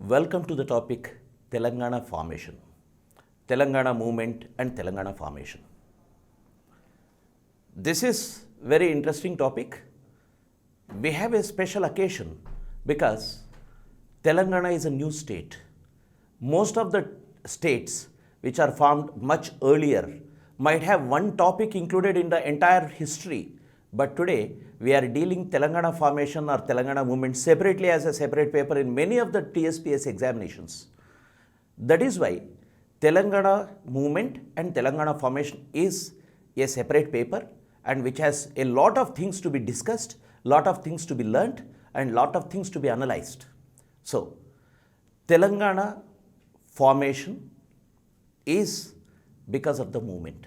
Welcome to the topic Telangana formation, Telangana movement and Telangana formation. This is very interesting topic. We have a special occasion because Telangana is a new state. Most of the states which are formed much earlier might have one topic included in the entire history, but today we are dealing Telangana formation or Telangana movement separately as a separate paper in many of the TSPS examinations. That is why Telangana movement and Telangana formation is a separate paper and which has a lot of things to be discussed, lot of things to be learnt and lot of things to be analyzed. So, Telangana formation is because of the movement.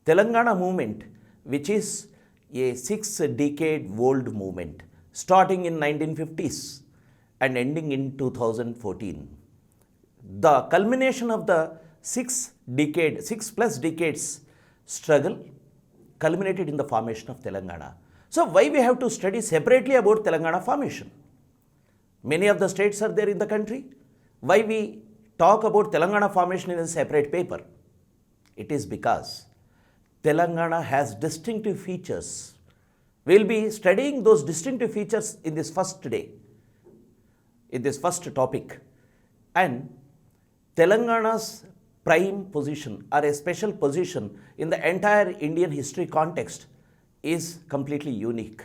Telangana movement, which is a 6-decade-old movement, starting in 1950s and ending in 2014. The culmination of the 6+ decades struggle culminated in the formation of Telangana. So why we have to study separately about Telangana formation? Many of the states are there in the country. Why we talk about Telangana formation in a separate paper? It is because Telangana has distinctive features. We will be studying those distinctive features in this first day, in this first topic. And Telangana's prime position or a special position in the entire Indian history context is completely unique.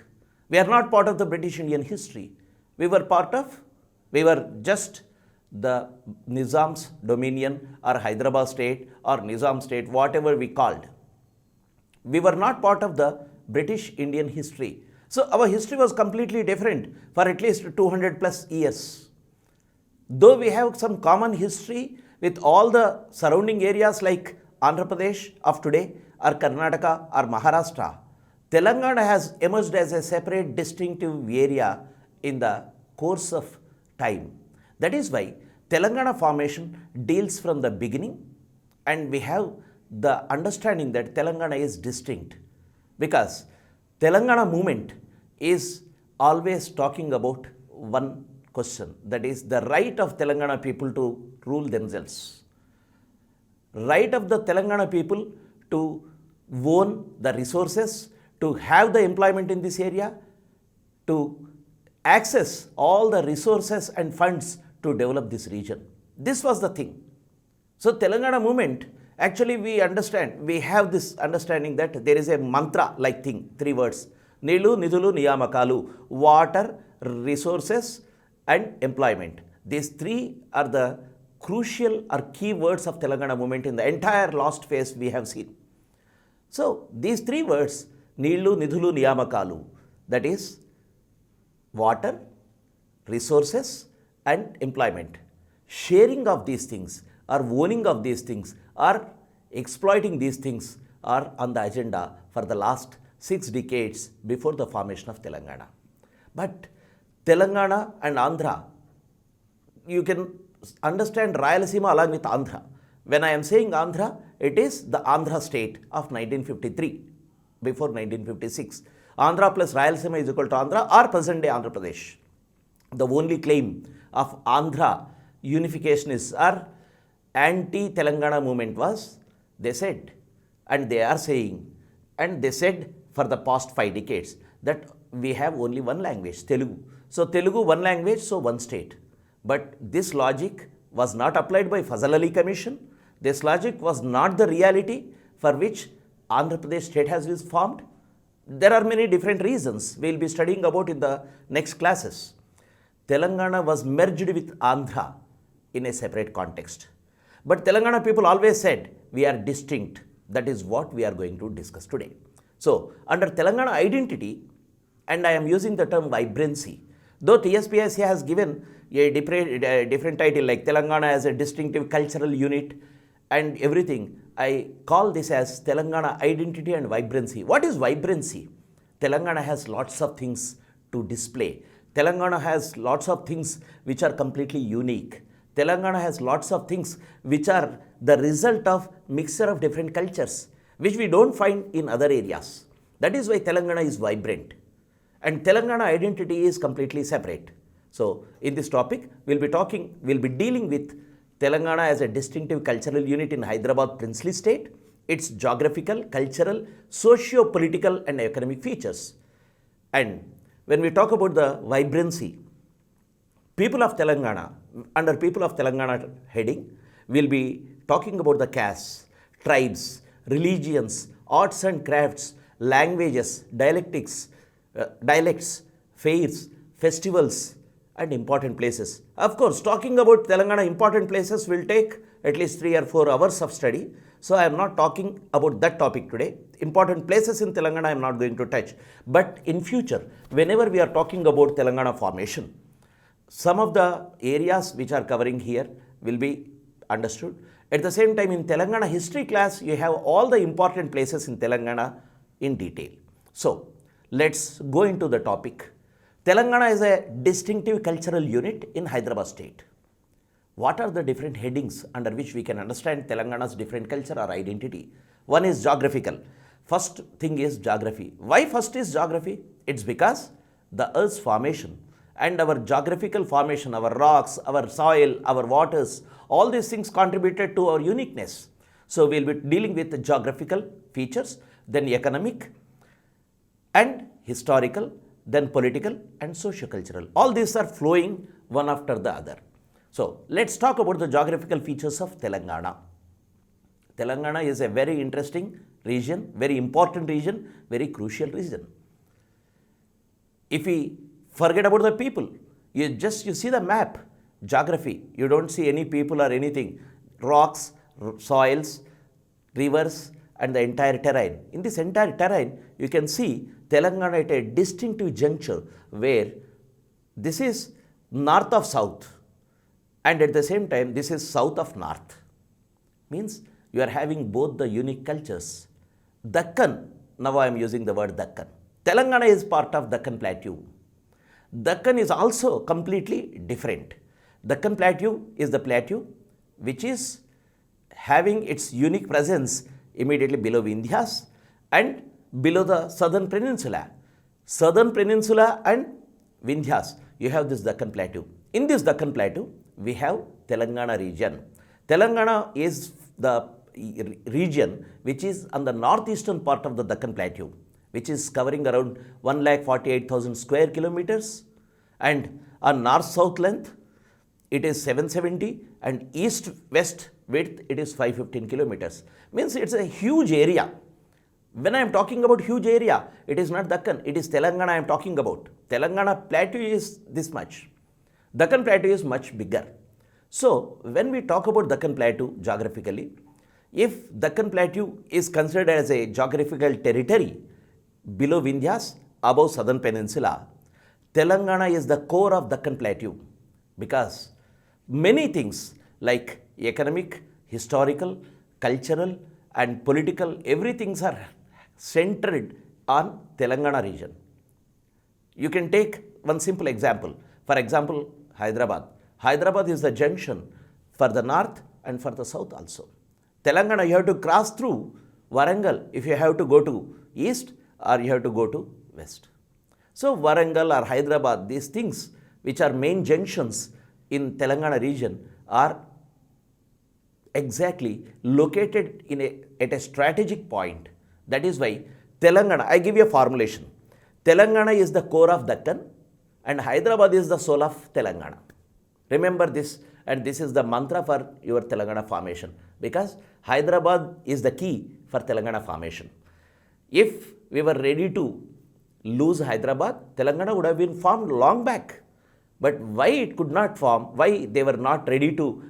We are not part of the British Indian history. We were just the Nizam's dominion or Hyderabad state or Nizam state, whatever we called. We were not part of the British Indian history. So our history was completely different for at least 200+ years. Though we have some common history with all the surrounding areas like Andhra Pradesh of today or Karnataka or Maharashtra, Telangana has emerged as a separate distinctive area in the course of time. That is why Telangana formation deals from the beginning, and we have the understanding that Telangana is distinct because Telangana movement is always talking about one question, that is the right of Telangana people to rule themselves. Right of the Telangana people to own the resources, to have the employment in this area, to access all the resources and funds to develop this region. This was the thing. So Telangana movement, actually we have this understanding that there is a mantra like thing, 3 words, Nilu, Nidulu, Niyamakalu, water, resources and employment. These 3 are the crucial or key words of Telangana movement in the entire last phase we have seen. So these 3 words, Nilu, Nidulu, Niyamakalu, that is water, resources and employment. Sharing of these things or owning of these things or exploiting these things are on the agenda for the last 6 decades before the formation of Telangana. But Telangana and Andhra, you can understand Rayalaseema along with Andhra. When I am saying Andhra, it is the Andhra state of 1953, before 1956. Andhra plus Rayalaseema is equal to Andhra or present day Andhra Pradesh. The only claim of Andhra unification or anti-Telangana movement was, they said, and they are saying, and they said for the past 5 decades that we have only one language, Telugu. So Telugu one language, so one state. But this logic was not applied by Fazal Ali Commission. This logic was not the reality for which Andhra Pradesh state has been formed. There are many different reasons we will be studying about in the next classes. Telangana was merged with Andhra in a separate context. But Telangana people always said, we are distinct. That is what we are going to discuss today. So, under Telangana identity, and I am using the term vibrancy, though TSPSC has given a different title like Telangana as a distinctive cultural unit and everything, I call this as Telangana identity and vibrancy. What is vibrancy? Telangana has lots of things to display. Telangana has lots of things which are completely unique. Telangana has lots of things which are the result of mixture of different cultures, which we don't find in other areas. That is why Telangana is vibrant. And Telangana identity is completely separate. So in this topic, we'll be dealing with Telangana as a distinctive cultural unit in Hyderabad princely state, its geographical, cultural, socio-political and economic features. And when we talk about the vibrancy, people of Telangana, under people of Telangana heading, we'll be talking about the castes, tribes, religions, arts and crafts, languages, dialects, fairs, festivals, and important places. Of course, talking about Telangana important places will take at least 3 or 4 hours of study. So I am not talking about that topic today. Important places in Telangana I am not going to touch. But in future, whenever we are talking about Telangana formation, some of the areas which are covering here will be understood. At the same time, in Telangana history class, you have all the important places in Telangana in detail. So let's go into the topic. Telangana is a distinctive cultural unit in Hyderabad state. What are the different headings under which we can understand Telangana's different culture or identity? One is geographical. First thing is geography. Why first is geography? It's because the Earth's formation and our geographical formation, our rocks, our soil, our waters, all these things contributed to our uniqueness. So we'll be dealing with the geographical features, then economic and historical, then political and socio-cultural. All these are flowing one after the other. So let's talk about the geographical features of Telangana. Telangana is a very interesting region, very important region, very crucial region. If we forget about the people, you see the map, geography, you don't see any people or anything, rocks, soils, rivers and the entire terrain. In this entire terrain, you can see Telangana at a distinctive juncture where this is north of south and at the same time this is south of north. Means you are having both the unique cultures. Dakkan, now I am using the word Dakkan. Telangana is part of Dakkan Plateau. Dakkan is also completely different. Dakkan Plateau is the plateau which is having its unique presence immediately below Vindhyas and below the southern peninsula. Southern peninsula and Vindhyas, you have this Dakkan Plateau. In this Dakkan Plateau, we have Telangana region. Telangana is the region which is on the northeastern part of the Dakkan Plateau, which is covering around 1,48,000 square kilometers, and on north-south length it is 770 and east-west width it is 515 kilometers. Means it's a huge area. When I am talking about huge area, it is not Dakkan, it is Telangana I am talking about. Telangana Plateau is this much. Dakkan Plateau is much bigger. So when we talk about Dakkan Plateau geographically, if Dakkan Plateau is considered as a geographical territory below Vindhyas, above southern peninsula, Telangana is the core of Dakkan Plateau because many things like economic, historical, cultural and political, everything are centered on Telangana region. You can take one simple example. For example, Hyderabad. Hyderabad is the junction for the north and for the south also. Telangana, you have to cross through Warangal if you have to go to east or you have to go to west. So Warangal or Hyderabad, these things which are main junctions in Telangana region are exactly located at a strategic point. That is why Telangana, I give you a formulation. Telangana is the core of Dakkan and Hyderabad is the soul of Telangana. Remember this, and this is the mantra for your Telangana formation because Hyderabad is the key for Telangana formation. If we were ready to lose Hyderabad, Telangana would have been formed long back. But why it could not form, why they were not ready to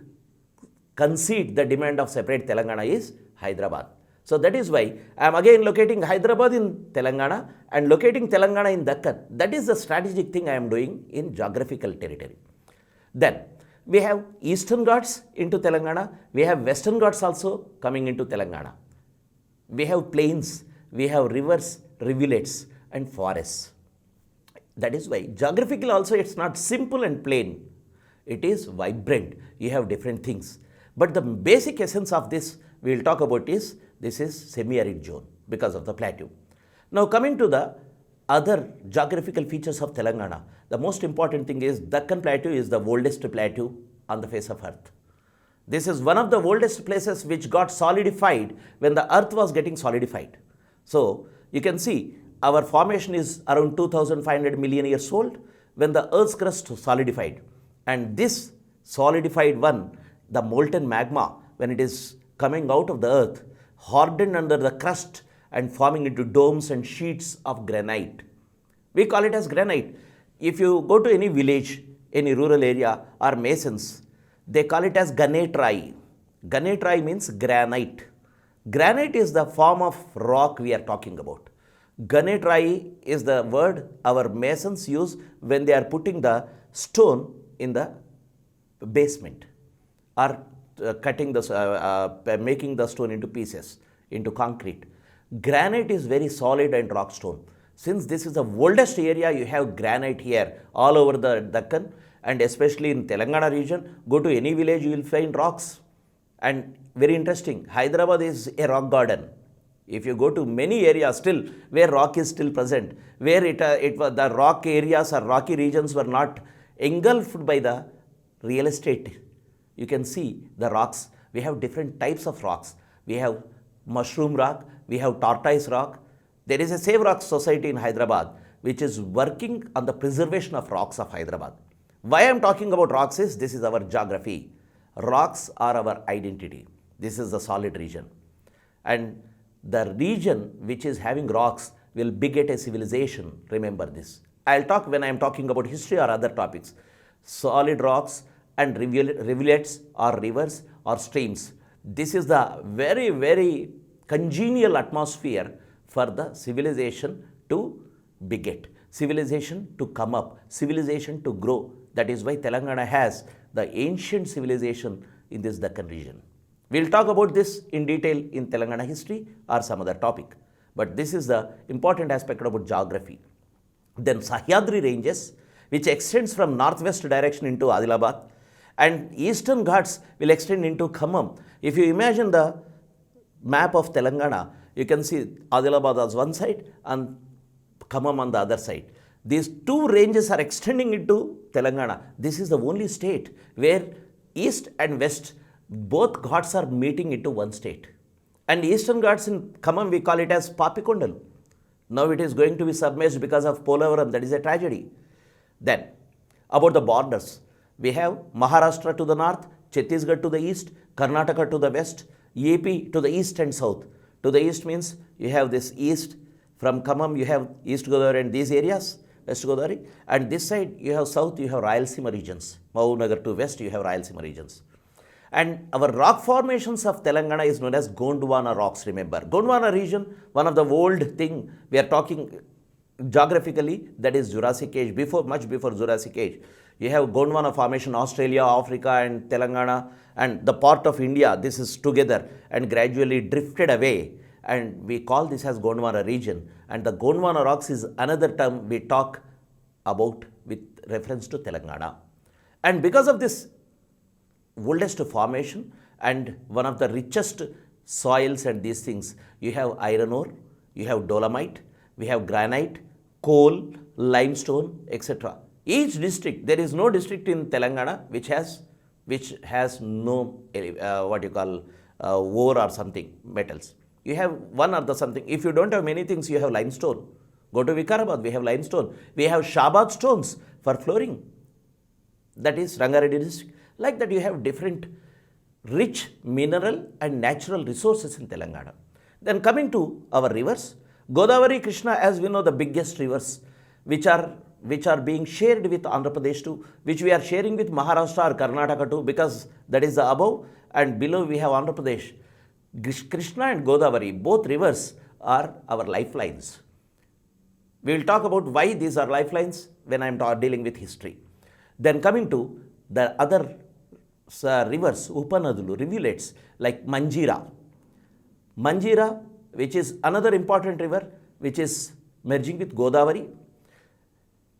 concede the demand of separate Telangana is Hyderabad. So that is why I am again locating Hyderabad in Telangana and locating Telangana in Dakkan. That is the strategic thing I am doing in geographical territory. Then we have Eastern Ghats into Telangana, we have Western Ghats also coming into Telangana. We have plains, we have rivers, rivulets and forests. That is why geographically also it's not simple and plain. It is vibrant. You have different things. But the basic essence of this we will talk about is this is semi-arid zone because of the plateau. Now coming to the other geographical features of Telangana. the most important thing is Deccan Plateau is the oldest plateau on the face of earth. This is one of the oldest places which got solidified when the earth was getting solidified. So you can see our formation is around 2500 million years old when the earth's crust solidified. And this solidified one, the molten magma, when it is coming out of the earth, hardened under the crust and forming into domes and sheets of granite. We call it as granite. If you go to any village, any rural area or masons, they call it as ganetrai. Ganetrai means granite. Granite is the form of rock we are talking about. Ganetrai is the word our masons use when they are putting the stone in the basement or making the stone into pieces, into concrete. Granite is very solid and rock stone. Since this is the oldest area, you have granite here all over the Deccan, and especially in Telangana region. Go to any village, you will find rocks. And very interesting, Hyderabad is a rock garden. If you go to many areas still where rock is still present, where the rock areas or rocky regions were not engulfed by the real estate, you can see the rocks. We have different types of rocks. We have mushroom rock, we have tortoise rock. There is a Save Rock Society in Hyderabad which is working on the preservation of rocks of Hyderabad. Why I am talking about rocks is this is our geography. Rocks are our identity. This is the solid region. And the region which is having rocks will beget a civilization. Remember this. I'll talk when I am talking about history or other topics. Solid rocks and rivulets or rivers or streams. This is the very, very congenial atmosphere for the civilization to beget, civilization to come up, civilization to grow. That is why Telangana has the ancient civilization in this Deccan region. We'll talk about this in detail in Telangana history or some other topic. But this is the important aspect about geography. Then Sahyadri ranges, which extends from northwest direction into Adilabad, and eastern Ghats will extend into Khammam. If you imagine the map of Telangana, you can see Adilabad as one side and Khammam on the other side. These two ranges are extending into Telangana. This is the only state where east and west, both Ghats are meeting into one state. And eastern Ghats in Khammam, we call it as Papikondal. Now it is going to be submerged because of Polavaram. That is a tragedy. Then, about the borders, we have Maharashtra to the north, Chhattisgarh to the east, Karnataka to the west, AP to the east and south. To the east means you have this east. From Khammam, you have East Godavari and these areas, West Godavari. And this side, you have south, you have Rayalaseema regions. Mahbubnagar to west, you have Rayalaseema regions. And our rock formations of Telangana is known as Gondwana rocks, remember. Gondwana region, one of the old thing, we are talking geographically, that is Jurassic Age, much before Jurassic Age. You have Gondwana formation, Australia, Africa and Telangana and the part of India, this is together and gradually drifted away. And we call this as Gondwana region. And the Gondwana rocks is another term we talk about with reference to Telangana. And because of this oldest formation and one of the richest soils and these things, you have iron ore, you have dolomite, we have granite, coal, limestone, etc. Each district, there is no district in Telangana which has no ore or something, metals. You have one or the something. If you don't have many things, you have limestone. Go to Vikarabad, we have limestone. We have Shabad stones for flooring. That is Rangareddy district. Like that, you have different rich mineral and natural resources in Telangana. Then coming to our rivers, Godavari, Krishna, as we know, the biggest rivers, which are being shared with Andhra Pradesh too, which we are sharing with Maharashtra or Karnataka too, because that is the above, and below we have Andhra Pradesh. Krishna and Godavari, both rivers are our lifelines. We will talk about why these are lifelines when I am dealing with history. Then coming to the other rivers, Upanadulu, rivulets like Manjira. Manjira, which is another important river, which is merging with Godavari,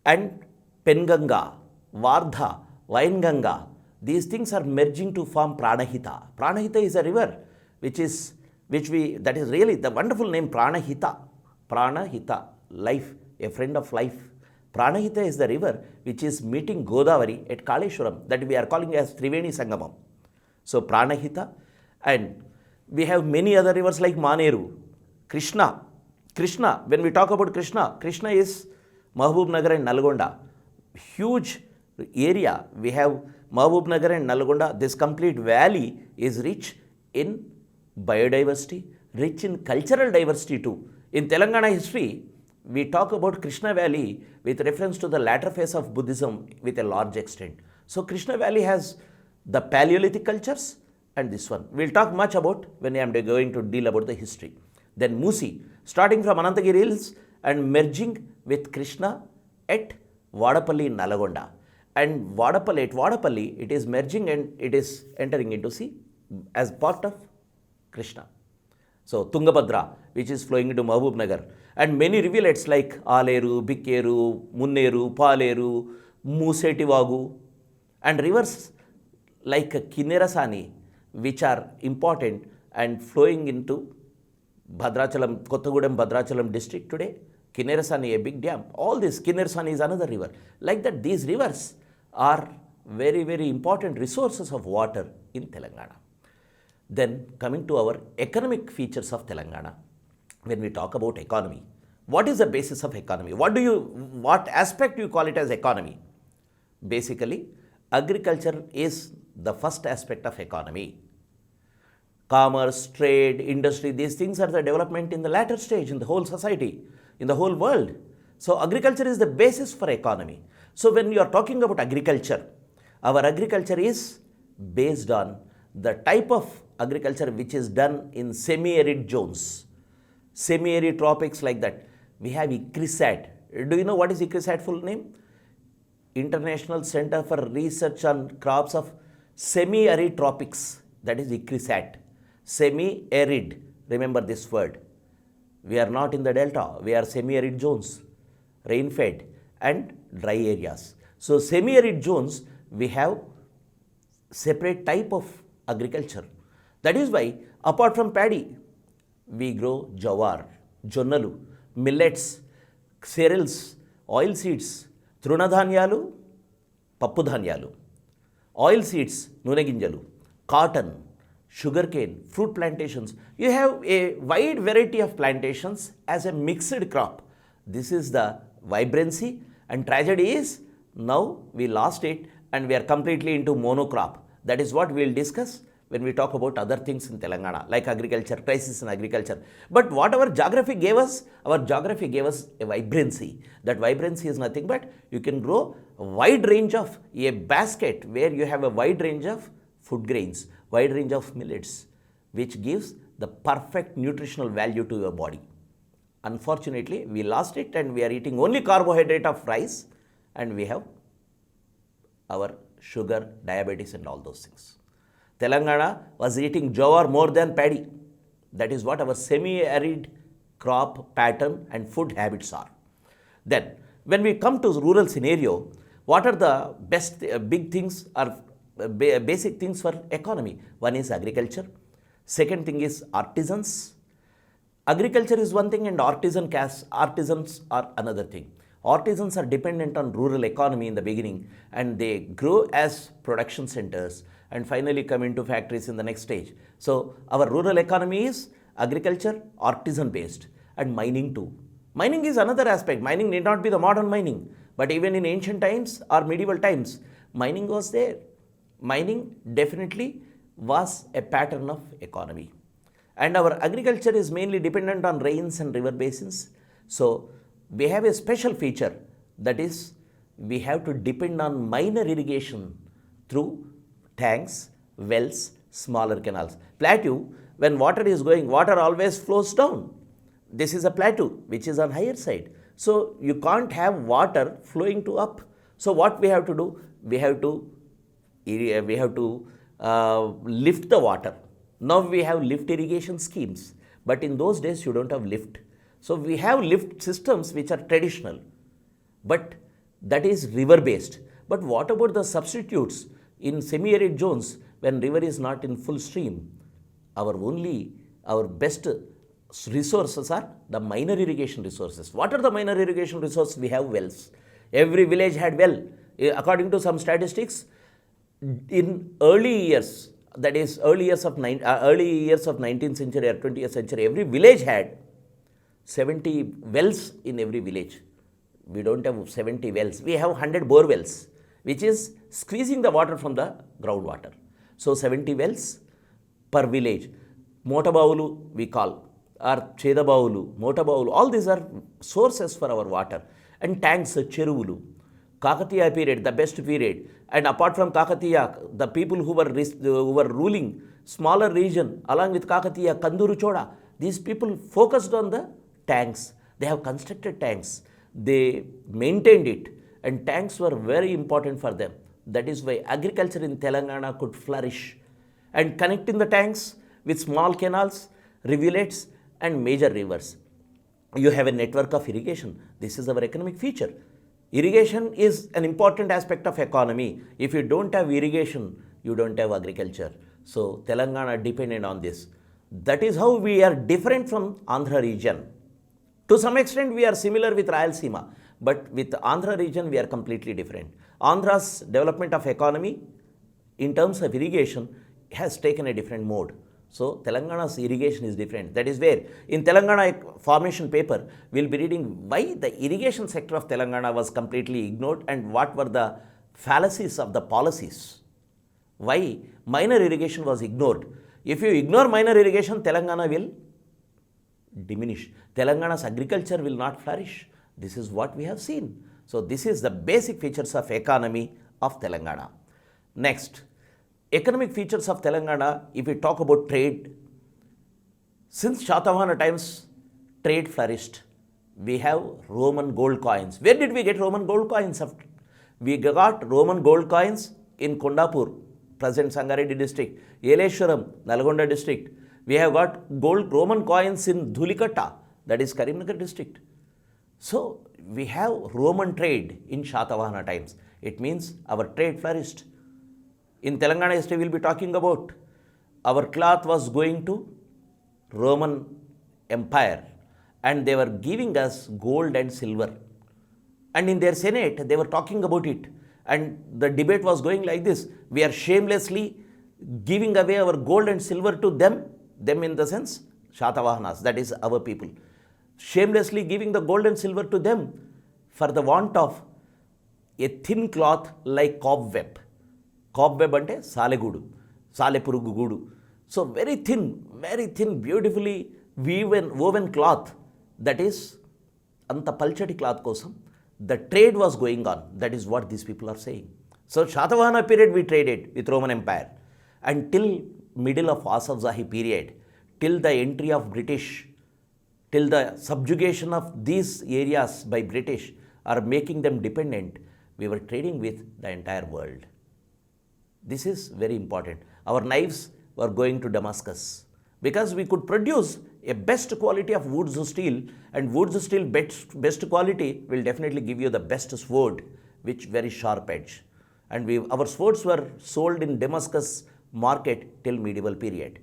and Penganga, Vardha, Vainganga. These things are merging to form Pranahita. Pranahita is a river that is really the wonderful name Pranahita. Pranahita, life, a friend of life. Pranahita is the river which is meeting Godavari at Kaleshwaram, that we are calling as Triveni Sangamam. So Pranahita, and we have many other rivers like Maneru, Krishna. Krishna, when we talk about Krishna, Krishna is Mahbub Nagar and Nalgonda. Huge area. We have Mahbub Nagar and Nalgonda. This complete valley is rich in biodiversity, rich in cultural diversity too. In Telangana history, we talk about Krishna Valley with reference to the latter phase of Buddhism with a large extent. So Krishna Valley has the Paleolithic cultures and this one. We'll talk much about when I am going to deal about the history. Then Musi, starting from Anantagiri Hills and merging with Krishna at Vadapalli, Nalagonda. And Vadapalli, at Vadapalli, it is merging and it is entering into sea as part of Krishna. So Tungabhadra, which is flowing into Mahbub Nagar, and many rivulets like Aleru, Bikkeru, Munneru, Paleru, Musetivagu, and rivers like Kinnerasani, which are important and flowing into Bhadrachalam, Kottagudem, Bhadrachalam district today. Kinnerasani, a big dam. All this, Kinnerasani is another river. Like that, these rivers are very, very important resources of water in Telangana. Then coming to our economic features of Telangana, when we talk about economy, what is the basis of economy? What aspect do you call it as economy? Basically, agriculture is the first aspect of economy. Commerce, trade, industry, these things are the development in the latter stage in the whole society, in the whole world. So agriculture is the basis for economy. So when you are talking about agriculture, our agriculture is based on the type of agriculture which is done in semi-arid zones, semi-arid tropics like that. We have ICRISAT. Do you know what is ICRISAT full name? International Center for Research on Crops of Semi-Arid Tropics. That is ICRISAT. Semi-arid. Remember this word. We are not in the delta. We are semi-arid zones, rain-fed and dry areas. So semi-arid zones, we have separate type of agriculture. That is why apart from paddy, we grow jawar, jonnalu, millets, cereals, oil seeds, trunadhanyalu, pappudhanyalu, oil seeds, nuneginjalu, cotton, sugarcane, fruit plantations. You have a wide variety of plantations as a mixed crop. This is the vibrancy, and tragedy is now we lost it and we are completely into monocrop. That is what we will discuss when we talk about other things in Telangana, like agriculture, crisis in agriculture. But what our geography gave us, a vibrancy. That vibrancy is nothing but you can grow a wide range of a basket where you have a wide range of food grains, wide range of millets, which gives the perfect nutritional value to your body. Unfortunately, we lost it and we are eating only carbohydrate of rice, and we have our sugar, diabetes and all those things. Telangana was eating jowar more than paddy. That is what our semi-arid crop pattern and food habits are. Then, when we come to rural scenario, what are the best big things or basic things for economy? One is agriculture. Second thing is artisans. Agriculture is one thing and artisans are another thing. Artisans are dependent on rural economy in the beginning, and they grow as production centers and finally come into factories in the next stage. So our rural economy is agriculture, artisan based, and mining too. Mining is another aspect. Mining need not be the modern mining, but even in ancient times or medieval times, mining was there. Mining definitely was a pattern of economy. And our agriculture is mainly dependent on rains and river basins. So we have a special feature, that is we have to depend on minor irrigation through tanks, wells, smaller canals. Plateau, when water is going, water always flows down. This is a plateau which is on higher side. So you can't have water flowing to up. So what we have to do? We have to lift the water. Now we have lift irrigation schemes, but in those days you don't have lift. So we have lift systems which are traditional, but that is river based. But what about the substitutes in semi-arid zones when river is not in full stream? Our best resources are the minor irrigation resources. What are the minor irrigation resources? We have wells. Every village had well. According to some statistics, in early years, that is early years of 19th century or 20th century, every village had 70 wells in every village. We don't have 70 wells. We have 100 bore wells, which is squeezing the water from the groundwater. So 70 wells per village. Motabavulu we call, or Chedabavulu, Motabavulu, all these are sources for our water. And tanks, Cheruvulu. Kakatiya period, the best period. And apart from Kakatiya, the people who were ruling smaller region along with Kakatiya, Kanduru Choda, these people focused on the tanks. They have constructed tanks. They maintained it, and tanks were very important for them. That is why agriculture in Telangana could flourish. And connecting the tanks with small canals, rivulets, and major rivers. You have a network of irrigation. This is our economic feature. Irrigation is an important aspect of economy. If you don't have irrigation, you don't have agriculture. So Telangana depended on this. That is how we are different from Andhra region. To some extent, we are similar with Rayalaseema, but with Andhra region, we are completely different. Andhra's development of economy in terms of irrigation has taken a different mode. So Telangana's irrigation is different. That is where in Telangana formation paper, we will be reading why the irrigation sector of Telangana was completely ignored and what were the fallacies of the policies. Why minor irrigation was ignored. If you ignore minor irrigation, Telangana will diminish. Telangana's agriculture will not flourish. This is what we have seen. So this is the basic features of economy of Telangana. Next, economic features of Telangana, if we talk about trade, since Shatavahana times, trade flourished. We have Roman gold coins. Where did we get Roman gold coins? We got Roman gold coins in Kondapur, present Sangareddy district, Yeleshwaram, Nalgonda district. We have got Roman coins in Dhulikatta, that is Karimnagar district. So we have Roman trade in Shatavahana times. It means our trade flourished. In Telangana history, we will be talking about our cloth was going to Roman Empire and they were giving us gold and silver. And in their Senate, they were talking about it. And the debate was going like this: we are shamelessly giving away our gold and silver to them in the sense Shatavahanas, that is our people. Shamelessly giving the gold and silver to them for the want of a thin cloth like cobweb. Cobweb ante salegudu, salepurugu gudu. So very thin, beautifully woven cloth, that is anta palchati cloth kosam. The trade was going on. That is what these people are saying. So Shatavahana period we traded with Roman Empire until middle of Asafjahi period, till the entry of British, till the subjugation of these areas by British are making them dependent, we were trading with the entire world. This is very important. Our knives were going to Damascus because we could produce a best quality of wood steel, and wood steel best quality will definitely give you the best sword, which very sharp edge. And our swords were sold in Damascus market till medieval period.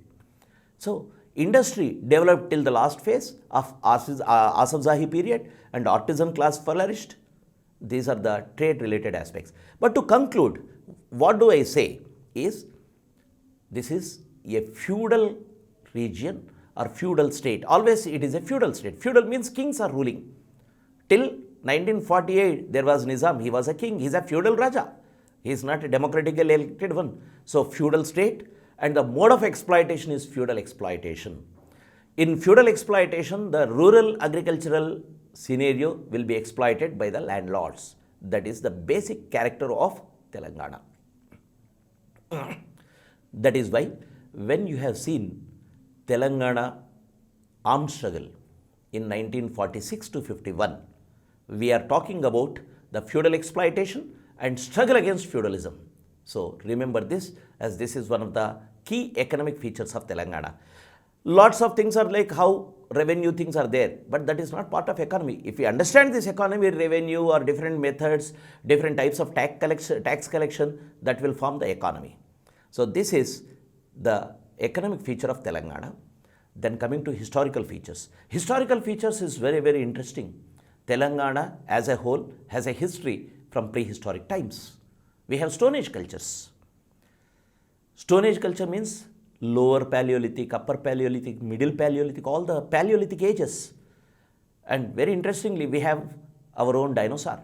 So industry developed till the last phase of Asafjahi period and artisan class flourished. These are the trade related aspects. But to conclude, what do I say is, this is a feudal region or feudal state. Always it is a feudal state. Feudal means kings are ruling. Till 1948 there was Nizam, he was a king, he is a feudal Raja. He is not a democratically elected one. So feudal state, and the mode of exploitation is feudal exploitation. In feudal exploitation, the rural agricultural scenario will be exploited by the landlords. That is the basic character of Telangana. That is why when you have seen Telangana armed struggle in 1946 to 51, we are talking about the feudal exploitation and struggle against feudalism. So remember this, as this is one of the key economic features of Telangana. Lots of things are like how revenue things are there, but that is not part of economy. If we understand this economy, revenue or different methods, different types of tax collection, that will form the economy. So this is the economic feature of Telangana. Then coming to historical features. Historical features is very, very interesting. Telangana as a whole has a history from prehistoric times. We have Stone Age cultures. Stone Age culture means lower Paleolithic, upper Paleolithic, middle Paleolithic, all the Paleolithic ages. And very interestingly, we have our own dinosaur.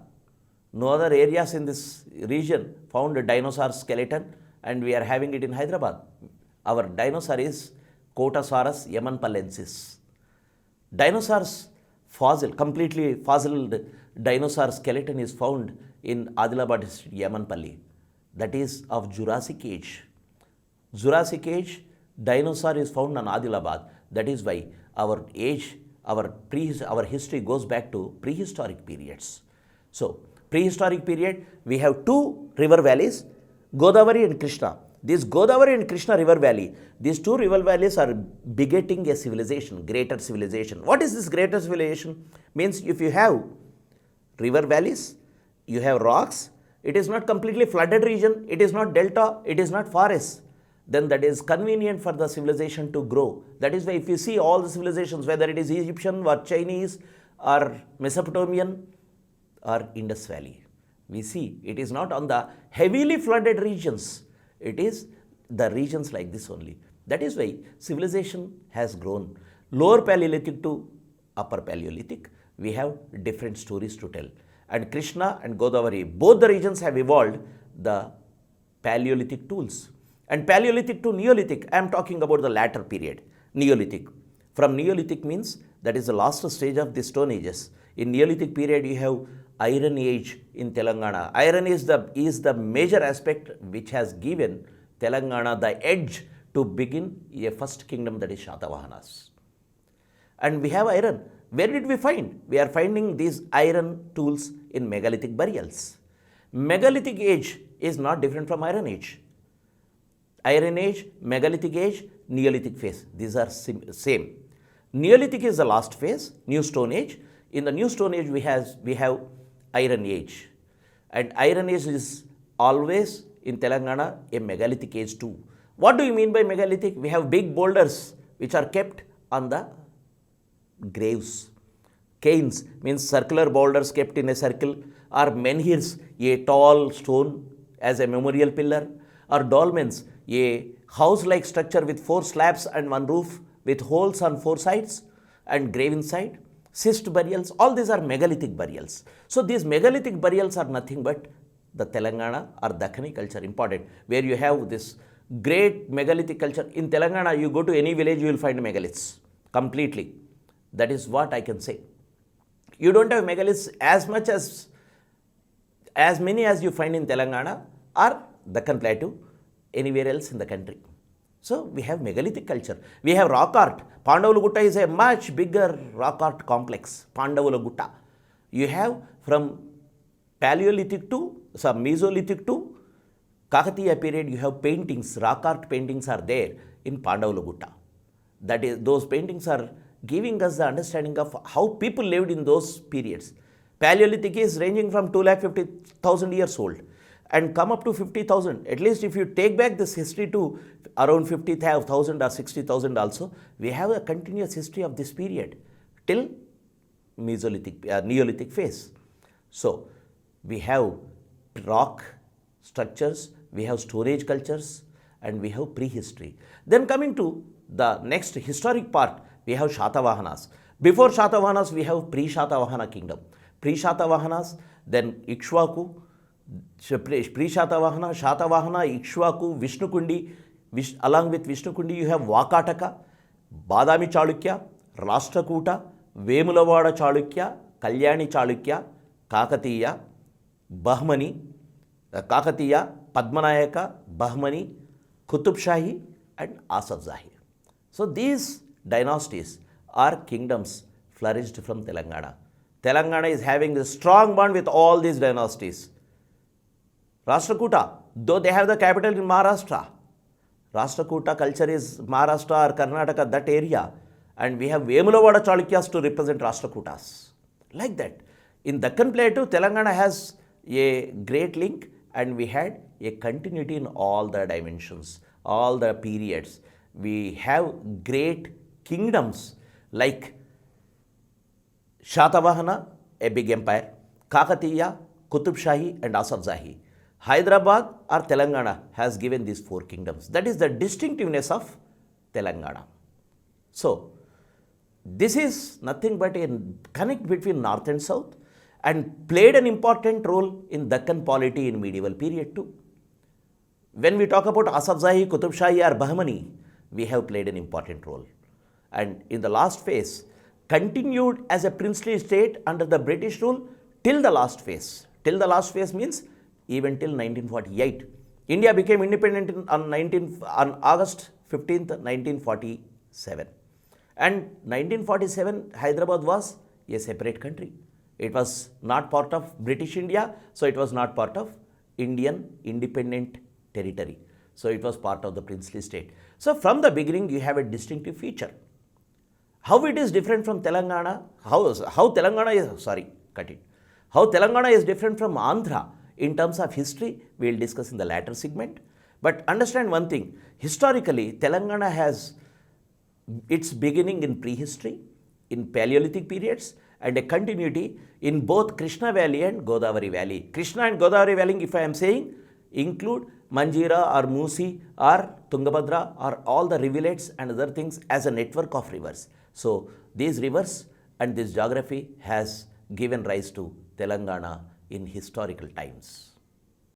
No other areas in this region found a dinosaur skeleton, and we are having it in Hyderabad. Our dinosaur is Cotasaurus yemanpallensis. Dinosaurs fossil, completely fossilized dinosaur skeleton is found in Adilabad district, Yemanpalli. That is of Jurassic age. Jurassic age dinosaur is found on Adilabad. That is why our age, our history goes back to prehistoric periods. So, prehistoric period, we have two river valleys, Godavari and Krishna. This Godavari and Krishna river valley, these two river valleys are begetting a civilization, greater civilization. What is this greater civilization? Means if you have river valleys, you have rocks, it is not completely flooded region, it is not delta, it is not forest, then that is convenient for the civilization to grow. That is why if you see all the civilizations, whether it is Egyptian or Chinese or Mesopotamian or Indus Valley, we see it is not on the heavily flooded regions, it is the regions like this only. That is why civilization has grown. Lower Paleolithic to upper Paleolithic, we have different stories to tell. And Krishna and Godavari, both the regions have evolved the Paleolithic tools. And Paleolithic to Neolithic, I am talking about the latter period, Neolithic. From Neolithic means that is the last stage of the Stone Ages. In Neolithic period, you have Iron Age in Telangana. Iron is the major aspect which has given Telangana the edge to begin a first kingdom, that is Shatavahanas. And we have iron. Where did we find? We are finding these iron tools in megalithic burials. Megalithic age is not different from Iron Age. Iron Age, megalithic age, Neolithic phase. These are same. Neolithic is the last phase, New Stone Age. In the New Stone Age, we have Iron Age. And Iron Age is always in Telangana a megalithic age too. What do you mean by megalithic? We have big boulders which are kept on the graves. Cairns means circular boulders kept in a circle, or menhirs, a tall stone as a memorial pillar, or dolmens, a house-like structure with 4 slabs and 1 roof with holes on 4 sides and grave inside. Cyst burials, all these are megalithic burials. So these megalithic burials are nothing but the Telangana or Dakhani culture, important, where you have this great megalithic culture. In Telangana, you go to any village, you will find megaliths completely. That is what I can say. You don't have megaliths as many as you find in Telangana or Deccan Plateau, anywhere else in the country. So we have megalithic culture. We have rock art. Pandavula Gutta is a much bigger rock art complex. Pandavula Gutta. You have from Paleolithic to Mesolithic to Kakatiya period, you have paintings, rock art paintings are there in Pandavula Gutta. That is, those paintings are giving us the understanding of how people lived in those periods. Paleolithic is ranging from 250,000 years old and come up to 50,000. At least if you take back this history to around 50,000 or 60,000 also, we have a continuous history of this period till Neolithic phase. So we have rock structures, we have storage cultures, and we have prehistory. Then coming to the next historic part, we have Shatavahanas. Before Shatavahanas, we have pre-Shatavahana kingdom. Pre-Shatavahanas, then Ikshvaku, pre-Shatavahana, Shatavahana, Ikshvaku, Vishnukundi. Along with Vishnukundi, you have Vakataka, Badami Chalukya, Rashtrakuta, Vemulavada Chalukya, Kalyani Chalukya, Kakatiya, Bahmani, Kakatiya, Padmanayaka, Bahmani, Qutub Shahi, and Asaf Zahi. So these dynasties or kingdoms flourished from Telangana. Telangana is having a strong bond with all these dynasties. Rashtrakuta, though they have the capital in Maharashtra, Rashtrakuta culture is Maharashtra or Karnataka, that area, and we have Vemulavada Chalukyas to represent Rashtrakutas. Like that. In Deccan Plateau, Telangana has a great link, and we had a continuity in all the dimensions, all the periods. We have great kingdoms like Shatavahana, a big empire. Kakatiya, Qutub Shahi and Asaf Zahi. Hyderabad or Telangana has given these 4 kingdoms. That is the distinctiveness of Telangana. So, this is nothing but a connect between north and south and played an important role in Deccan polity in medieval period too. When we talk about Asaf Zahi, Qutub Shahi or Bahmani, we have played an important role. And in the last phase, continued as a princely state under the British rule till the last phase. Till the last phase means even till 1948. India became independent on August 15th, 1947. And 1947, Hyderabad was a separate country. It was not part of British India, so it was not part of Indian independent territory. So it was part of the princely state. So from the beginning, you have a distinctive feature. How it is different from Telangana, how Telangana is different from Andhra in terms of history, we will discuss in the latter segment. But understand one thing, historically, Telangana has its beginning in prehistory, in Paleolithic periods, and a continuity in both Krishna Valley and Godavari Valley. Krishna and Godavari Valley, if I am saying, include Manjira or Moosi or Tungabhadra or all the rivulets and other things as a network of rivers. So, these rivers and this geography has given rise to Telangana in historical times.